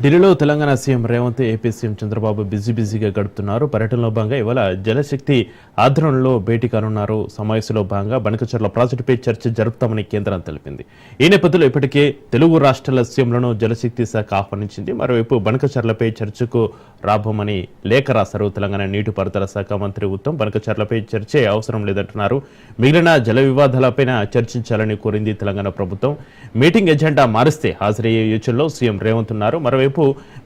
ఢిల్లీలో Telangana CM Revanth, AP CM Chandrababu బిజీగా గడుపుతున్నారు. పర్యటనలో భాగంగా ఇవాళ జలశక్తి ఆధ్వర్యంలో భేటీ కానున్నారు. సమావేశంలో భాగంగా బనకచర్ల ప్రాజెక్టుపై చర్చ జరుపుతామని కేంద్రం తెలిపింది. ఈ నేపథ్యంలో ఇప్పటికే తెలుగు రాష్ట్రాల సీఎంలను జలశక్తి శాఖ ఆహ్వానించింది. మరోవైపు బనకచర్లపై చర్చకు రాబోమని లేఖ రాశారు తెలంగాణ నీటిపారుదల శాఖ మంత్రి ఉత్తమ్. బనకచర్లపై చర్చే అవసరం లేదంటున్నారు. మిగిలిన జల వివాదాలపైన చర్చించాలని కోరింది తెలంగాణ ప్రభుత్వం. మీటింగ్ ఎజెండా మారిస్తే హాజరయ్యే యోచనలో సీఎం రేవంత్ ఉన్నారు. మరోవైపు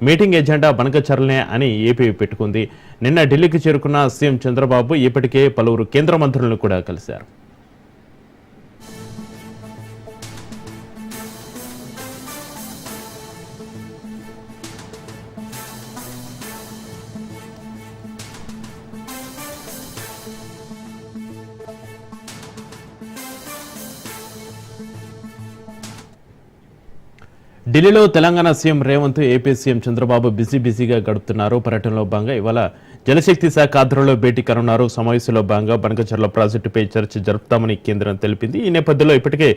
మీటింగ్ ఎజెండా బనకచర్లనే అని ఏపీ పెట్టుకుంది. నిన్న ఢిల్లీకి చేరుకున్న సీఎం చంద్రబాబు ఇప్పటికే పలువురు కేంద్ర మంత్రులను కూడా కలిశారు. ఢిల్లీలో Telangana CM Revanth, AP CM Chandrababu బిజీగా గడుపుతున్నారు. పర్యటనలో భాగంగా ఇవాళ జలశక్తి శాఖ ఆధ్వర్యంలో భేటీ కానున్నారు. సమావేశంలో భాగంగా బనకచర్ల ప్రాజెక్టుపై చర్చ జరుపుతామని కేంద్రం తెలిపింది. ఈ నేపథ్యంలో ఇప్పటికే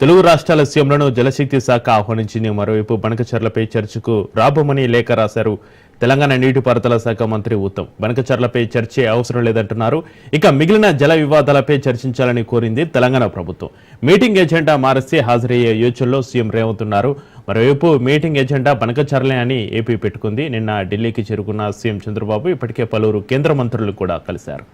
తెలుగు రాష్ట్రాల సీఎంలను జలశక్తి శాఖ ఆహ్వానించింది. మరోవైపు బనకచర్లపై చర్చకు రాబోమని లేఖ రాశారు తెలంగాణ నీటిపారుదల శాఖ మంత్రి ఉత్తమ్. బనకచర్లపై చర్చే అవసరం లేదంటున్నారు. ఇక మిగిలిన జల వివాదాలపై చర్చించాలని కోరింది తెలంగాణ ప్రభుత్వం. మీటింగ్ ఎజెండా మారిస్తే హాజరయ్యే యోచనలో సీఎం రేవంత్ ఉన్నారు. మరోవైపు మీటింగ్ ఎజెండా బనకచర్లే అని ఏపీ పెట్టుకుంది. నిన్న ఢిల్లీకి చేరుకున్న సీఎం చంద్రబాబు ఇప్పటికే పలువురు కేంద్ర మంత్రులు కూడా కలిశారు.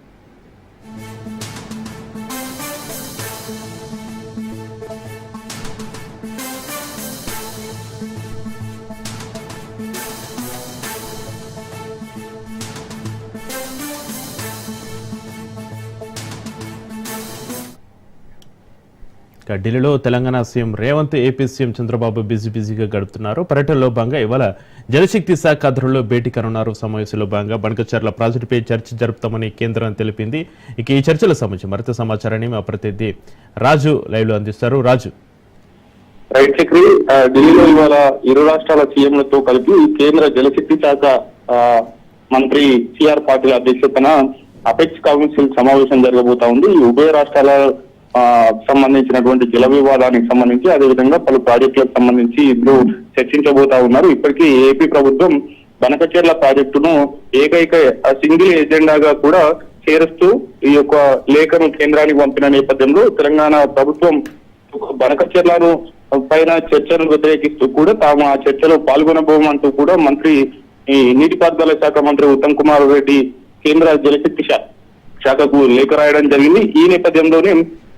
ఢిల్లీలో Telangana CM Revanth, AP CM Chandrababu బిజీగా గడుపుతున్నారు. పర్యటనలో భాగంగా ఇవాళ జలశక్తి శాఖ ఆధ్వర్యంలో భేటీ కానున్నారు. సమావేశంలో భాగంగా బనకచర్ల ప్రాజెక్టుపై చర్చ జరుపుతామని కేంద్రం తెలిపింది. ఇక ఈ చర్చల సంబంధించి మరింత సమాచారాన్ని మా ప్రతినిధి రాజు లైవ్ లో అందిస్తారు. రాజు, రైట్ చక్రి, ఢిల్లీలో ఇవాళ ఇరు రాష్ట్రాల సీఎంలతో కలిపి కేంద్ర జలశక్తి శాఖ మంత్రి సిఆర్ పాటిల్ అధ్యక్షతన అపెక్స్ కౌన్సిల్ సమావేశం జరగబోతా ఉంది. ఈ ఉభయ రాష్ట్రాల సంబంధించినటువంటి జల వివాదానికి సంబంధించి, అదేవిధంగా పలు ప్రాజెక్టులకు సంబంధించి ఇద్దరు చర్చించబోతా ఉన్నారు. ఇప్పటికీ ఏపీ ప్రభుత్వం బనకచర్ల ప్రాజెక్టును ఏకైక సింగిల్ ఎజెండాగా కూడా చేరుస్తూ ఈ యొక్క లేఖను కేంద్రానికి పంపిన నేపథ్యంలో తెలంగాణ ప్రభుత్వం బనకచర్లను పైన చర్చను వ్యతిరేకిస్తూ కూడా తాము ఆ చర్చలో పాల్గొనబోమంటూ కూడా మంత్రి ఈ నీటిపారుదల శాఖ మంత్రి ఉత్తమ్ కుమార్ రెడ్డి కేంద్ర జలశక్తి శాఖకు లేఖ రాయడం జరిగింది. ఈ నేపథ్యంలోనే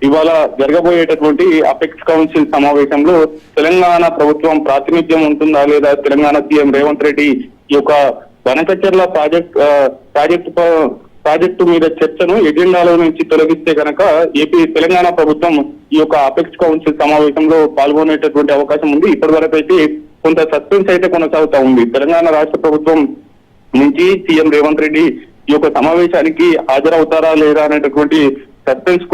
ఇవాళ జరగబోయేటటువంటి అపెక్స్ కౌన్సిల్ సమావేశంలో తెలంగాణ ప్రభుత్వం ప్రాతినిధ్యం ఉంటుందా లేదా, తెలంగాణ సీఎం రేవంత్ రెడ్డి ఈ యొక్క బనకచర్ల ప్రాజెక్టు మీద చర్చను ఎజెండాలో నుంచి తొలగిస్తే కనుక తెలంగాణ ప్రభుత్వం ఈ యొక్క అపెక్స్ కౌన్సిల్ సమావేశంలో పాల్గొనేటటువంటి అవకాశం ఉంది. ఇప్పటి వరకు అయితే కొంత సస్పెన్స్ అయితే కొనసాగుతా ఉంది. తెలంగాణ రాష్ట్ర ప్రభుత్వం నుంచి సీఎం రేవంత్ రెడ్డి ఈ యొక్క సమావేశానికి హాజరవుతారా లేదా అనేటటువంటి సస్పెన్స్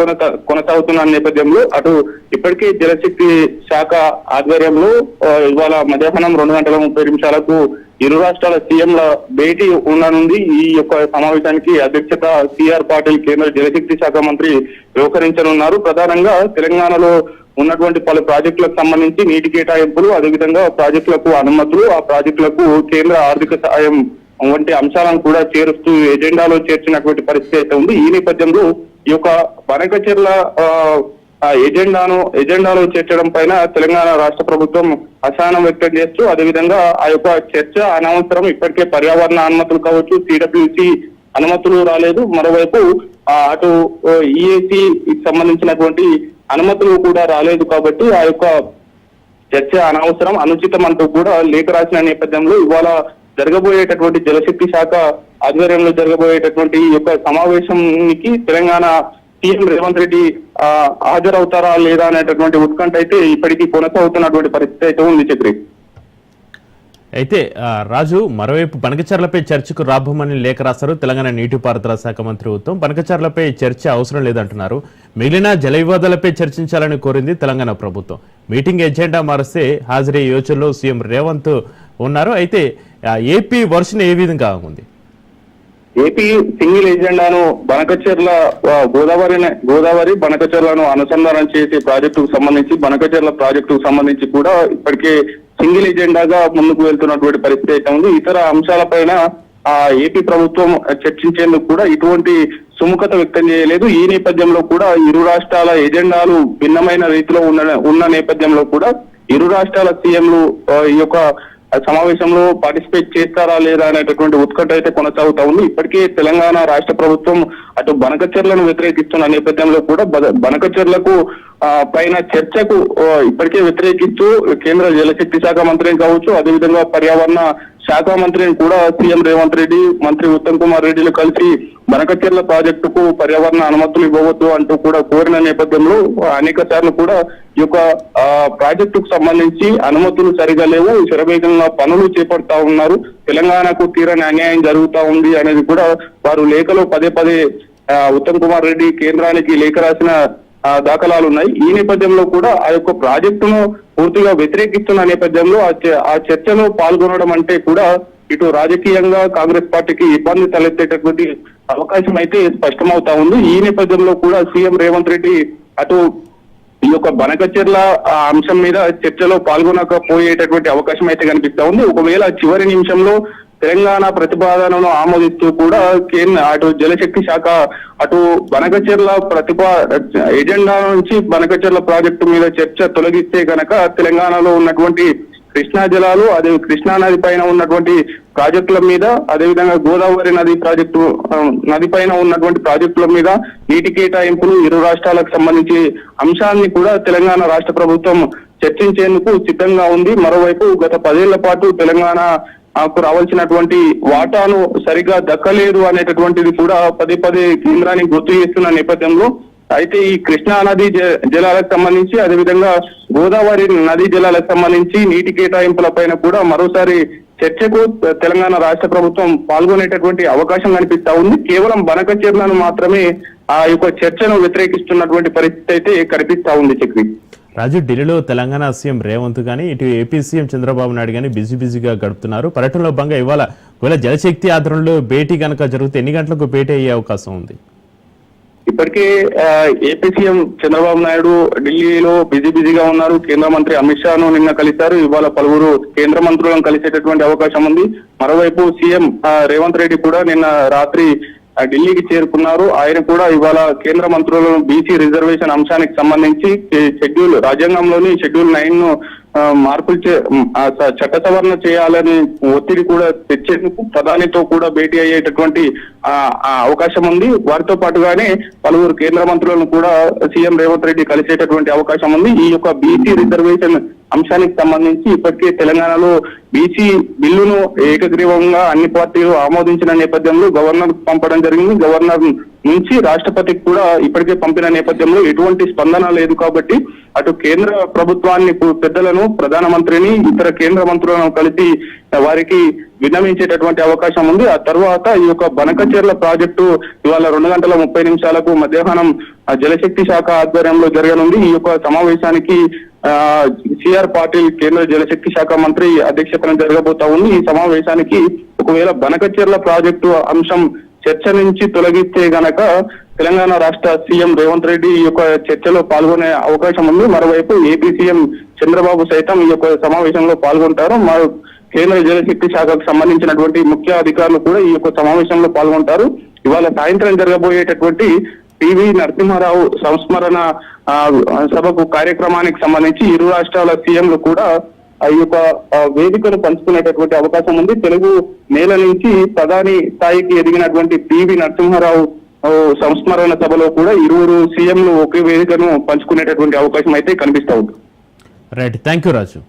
కొనసాగుతున్న నేపథ్యంలో అటు ఇప్పటికే జలశక్తి శాఖ ఆధ్వర్యంలో ఇవాళ మధ్యాహ్నం 2:30 ఇరు రాష్ట్రాల సీఎంల భేటీ ఉండనుంది. ఈ యొక్క సమావేశానికి అధ్యక్షత సిఆర్ పాటిల్ కేంద్ర జలశక్తి శాఖ మంత్రి వ్యవహరించనున్నారు. ప్రధానంగా తెలంగాణలో ఉన్నటువంటి పలు ప్రాజెక్టులకు సంబంధించి నీటి కేటాయింపులు, అదేవిధంగా ప్రాజెక్టులకు అనుమతులు, ఆ ప్రాజెక్టులకు కేంద్ర ఆర్థిక సహాయం వంటి అంశాలను కూడా చేరుస్తూ ఎజెండాలో చేర్చినటువంటి పరిస్థితి అయితే ఉంది. ఈ నేపథ్యంలో ఈ యొక్క బనకచర్ల ఎజెండాలో చేర్చడం పైన తెలంగాణ రాష్ట్ర ప్రభుత్వం అసహనం వ్యక్తం చేస్తూ, అదేవిధంగా ఆ యొక్క చర్చ అనవసరం, ఇప్పటికే పర్యావరణ అనుమతులు కావచ్చు, సిడబ్ల్యూసి అనుమతులు రాలేదు, మరోవైపు అటు ఈఏసి సంబంధించినటువంటి అనుమతులు కూడా రాలేదు, కాబట్టి ఆ యొక్క చర్చ అనవసరం, అనుచితం అంటూ కూడా లేఖ రాసిన నేపథ్యంలో ఇవాళ జరగబోయేటటువంటి జలశక్తి శాఖ ఆధ్వర్యంలో జరగబోయేటటువంటి ఈ యొక్క సమావేశానికి తెలంగాణ సీఎం రేవంత్ రెడ్డి హాజరవుతారా లేదా అనేటటువంటి ఉత్కంఠ అయితే ఇప్పటికీ కొనసాగుతున్నటువంటి పరిస్థితి అయితే ఉంది చక్రి. అయితే రాజు, మరోవైపు బనకచర్లపై చర్చకు రాబోమని లేఖ రాశారు తెలంగాణ నీటిపారుదల శాఖ మంత్రి ఉత్తమ్. బనకచర్లపై చర్చ అవసరం లేదంటున్నారు. మిగిలిన జల వివాదాలపై చర్చించాలని కోరింది తెలంగాణ ప్రభుత్వం. మీటింగ్ ఎజెండా మారిస్తే హాజరయ్యే యోచనలో సీఎం రేవంత్ ఉన్నారు. అయితే ఏపీ వర్షన్ ఏ విధంగా ఉంది? ఏపీ సింగిల్ ఎజెండాను బనకచెర్ల గోదావరి బనకచెర్లను అనుసంధానం చేసే ప్రాజెక్టుకు సంబంధించి బనకచెర్ల ప్రాజెక్టుకు సంబంధించి కూడా ఇప్పటికే సింగిల్ ఎజెండాగా ముందుకు వెళ్తున్నటువంటి పరిస్థితి అయితే ఉంది. ఇతర అంశాలపైన ఏపీ ప్రభుత్వం చర్చించేందుకు కూడా ఇటువంటి సుముఖత వ్యక్తం చేయలేదు. ఈ నేపథ్యంలో కూడా ఇరు రాష్ట్రాల ఎజెండాలు భిన్నమైన రీతిలో ఉన్న నేపథ్యంలో కూడా ఇరు రాష్ట్రాల సీఎంలు ఈ యొక్క సమావేశంలో పార్టిసిపేట్ చేస్తారా లేదా అనేటటువంటి ఉత్కంఠ అయితే కొనసాగుతా ఉంది. ఇప్పటికే తెలంగాణ రాష్ట్ర ప్రభుత్వం అటు బనకచెర్లను వ్యతిరేకిస్తున్న నేపథ్యంలో కూడా బనకచెర్లకు పైన చర్చకు ఇప్పటికే వ్యతిరేకిస్తూ కేంద్ర జలశక్తి శాఖ మంత్రిని కావచ్చు, అదేవిధంగా పర్యావరణ శాఖ మంత్రిని కూడా సీఎం రేవంత్ రెడ్డి, మంత్రి ఉత్తమ్ కుమార్ రెడ్డిలు కలిసి బనకచెర్ల ప్రాజెక్టుకు పర్యావరణ అనుమతులు ఇవ్వవద్దు అంటూ కూడా కోరిన నేపథ్యంలో అనేక సార్లు కూడా ఈ యొక్క ప్రాజెక్టుకు సంబంధించి అనుమతులు సరిగా లేవు, శరవేగంగా పనులు చేపడతా ఉన్నారు, తెలంగాణకు తీరని అన్యాయం జరుగుతా ఉంది అనేది కూడా వారు లేఖలో పదే ఉత్తమ్ కుమార్ రెడ్డి కేంద్రానికి లేఖ రాసిన దాఖలాలు ఉన్నాయి. ఈ నేపథ్యంలో కూడా ఆ యొక్క ప్రాజెక్టును పూర్తిగా వ్యతిరేకిస్తున్న నేపథ్యంలో ఆ చర్చలో పాల్గొనడం అంటే కూడా ఇటు రాజకీయంగా కాంగ్రెస్ పార్టీకి ఇబ్బంది తలెత్తేటటువంటి అవకాశం అయితే స్పష్టమవుతా ఉంది. ఈ నేపథ్యంలో కూడా సీఎం రేవంత్ రెడ్డి అటు ఈ యొక్క బనకచెర్ల అంశం మీద చర్చలో పాల్గొనకపోయేటటువంటి అవకాశం అయితే కనిపిస్తా ఉంది. ఒకవేళ చివరి నిమిషంలో తెలంగాణ ప్రతిపాదనను ఆమోదిస్తూ కూడా అటు జలశక్తి శాఖ అటు బనకచెర్ల ఎజెండా నుంచి బనకచెర్ల ప్రాజెక్టు మీద చర్చ తొలగిస్తే గనక తెలంగాణలో ఉన్నటువంటి కృష్ణా జలాలు, అదే కృష్ణా నది పైన ఉన్నటువంటి ప్రాజెక్టుల మీద, అదేవిధంగా గోదావరి నది పైన ఉన్నటువంటి ప్రాజెక్టుల మీద నీటి కేటాయింపులు ఇరు రాష్ట్రాలకు సంబంధించి అంశాన్ని కూడా తెలంగాణ రాష్ట్ర ప్రభుత్వం చర్చించేందుకు సిద్ధంగా ఉంది. మరోవైపు గత 10 ఏళ్ల పాటు తెలంగాణ రావాల్సినటువంటి వాటాను సరిగా దక్కలేదు అనేటటువంటిది కూడా పదే కేంద్రానికి గుర్తు చేస్తున్న నేపథ్యంలో అయితే ఈ కృష్ణా నది జలాలకు సంబంధించి, అదేవిధంగా గోదావరి నదీ జలాలకు సంబంధించి నీటి కేటాయింపుల పైన కూడా మరోసారి చర్చకు తెలంగాణ రాష్ట్ర ప్రభుత్వం పాల్గొనేటటువంటి అవకాశం కనిపిస్తా ఉంది. కేవలం బనకచెర్లను మాత్రమే ఆ యొక్క చర్చను వ్యతిరేకిస్తున్నటువంటి పరిస్థితి అయితే కనిపిస్తా ఉంది. చక్రి రాజు, ఢిల్లీలో తెలంగాణ సీఎం రేవంత్ కానీ ఇటు ఏపీ సీఎం చంద్రబాబు నాయుడు కానీ బిజీగా గడుపుతున్నారు. పర్యటనలో భాగంగా ఇవాళ జలశక్తి ఆధ్వర్యంలో భేటీ కనుక జరిగితే ఎన్ని గంటలకు భేటీ అయ్యే అవకాశం ఉంది? ఇప్పటికే ఏపీ సీఎం చంద్రబాబు నాయుడు ఢిల్లీలో బిజీగా ఉన్నారు. కేంద్ర మంత్రి అమిత్ షాను నిన్న కలిశారు. ఇవాళ పలువురు కేంద్ర మంత్రులను కలిసేటటువంటి అవకాశం ఉంది. మరోవైపు సీఎం రేవంత్ రెడ్డి కూడా నిన్న రాత్రి ఢిల్లీకి చేరుకున్నారు. ఆయన కూడా ఇవాళ కేంద్ర మంత్రులను బీసీ రిజర్వేషన్ అంశానికి సంబంధించి రాజ్యాంగంలోని షెడ్యూల్ 9 మార్పులు చట్ట సవరణ చేయాలని ఒత్తిడి కూడా తెచ్చేందుకు ప్రధానితో కూడా భేటీ అయ్యేటటువంటి అవకాశం ఉంది. వారితో పాటుగానే పలువురు కేంద్ర మంత్రులను కూడా సీఎం రేవంత్ రెడ్డి కలిసేటటువంటి అవకాశం ఉంది. ఈ యొక్క బీసీ రిజర్వేషన్ అంశానికి సంబంధించి ఇప్పటికే తెలంగాణలో బీసీ బిల్లును ఏకగ్రీవంగా అన్ని పార్టీలు ఆమోదించిన నేపథ్యంలో గవర్నర్ పంపడం జరిగింది. గవర్నర్ నుంచి రాష్ట్రపతికి కూడా ఇప్పటికే పంపిన నేపథ్యంలో ఎటువంటి స్పందన లేదు. కాబట్టి అటు కేంద్ర ప్రభుత్వాన్ని పెద్దలను, ప్రధానమంత్రిని, ఇతర కేంద్ర మంత్రులను కలిసి వారికి విన్నవించేటటువంటి అవకాశం ఉంది. ఆ తర్వాత ఈ యొక్క బనకచెర్ల ప్రాజెక్టు ఇవాళ 2:30 మధ్యాహ్నం జలశక్తి శాఖ ఆధ్వర్యంలో జరగనుంది. ఈ యొక్క సమావేశానికి సిఆర్ పాటిల్ కేంద్ర జలశక్తి శాఖ మంత్రి అధ్యక్షతన జరగబోతా ఉంది. ఈ సమావేశానికి ఒకవేళ బనకచెర్ల ప్రాజెక్టు అంశం చర్చ నుంచి తొలగిస్తే గనక తెలంగాణ రాష్ట్ర సీఎం రేవంత్ రెడ్డి ఈ యొక్క చర్చలో పాల్గొనే అవకాశం ఉంది. మరోవైపు ఏపీ సీఎం చంద్రబాబు సైతం ఈ యొక్క సమావేశంలో పాల్గొంటారు. కేంద్ర జలశక్తి శాఖకు సంబంధించినటువంటి ముఖ్య అధికారులు కూడా ఈ యొక్క సమావేశంలో పాల్గొంటారు. ఇవాళ సాయంత్రం జరగబోయేటటువంటి పివి నరసింహారావు సంస్మరణ సభకు కార్యక్రమానికి సంబంధించి ఇరు రాష్ట్రాల సీఎంలు కూడా ఈ యొక్క వేదికను పంచుకునేటటువంటి అవకాశం ఉంది. తెలుగు నేల నుంచి ప్రధాని స్థాయికి ఎదిగినటువంటి పివి నరసింహారావు సంస్మరణ సభలో కూడా ఇరువురు సీఎంలు ఒకే వేదికను పంచుకునేటటువంటి అవకాశం అయితే కనిపిస్తా ఉంది. Right, thank you Raju.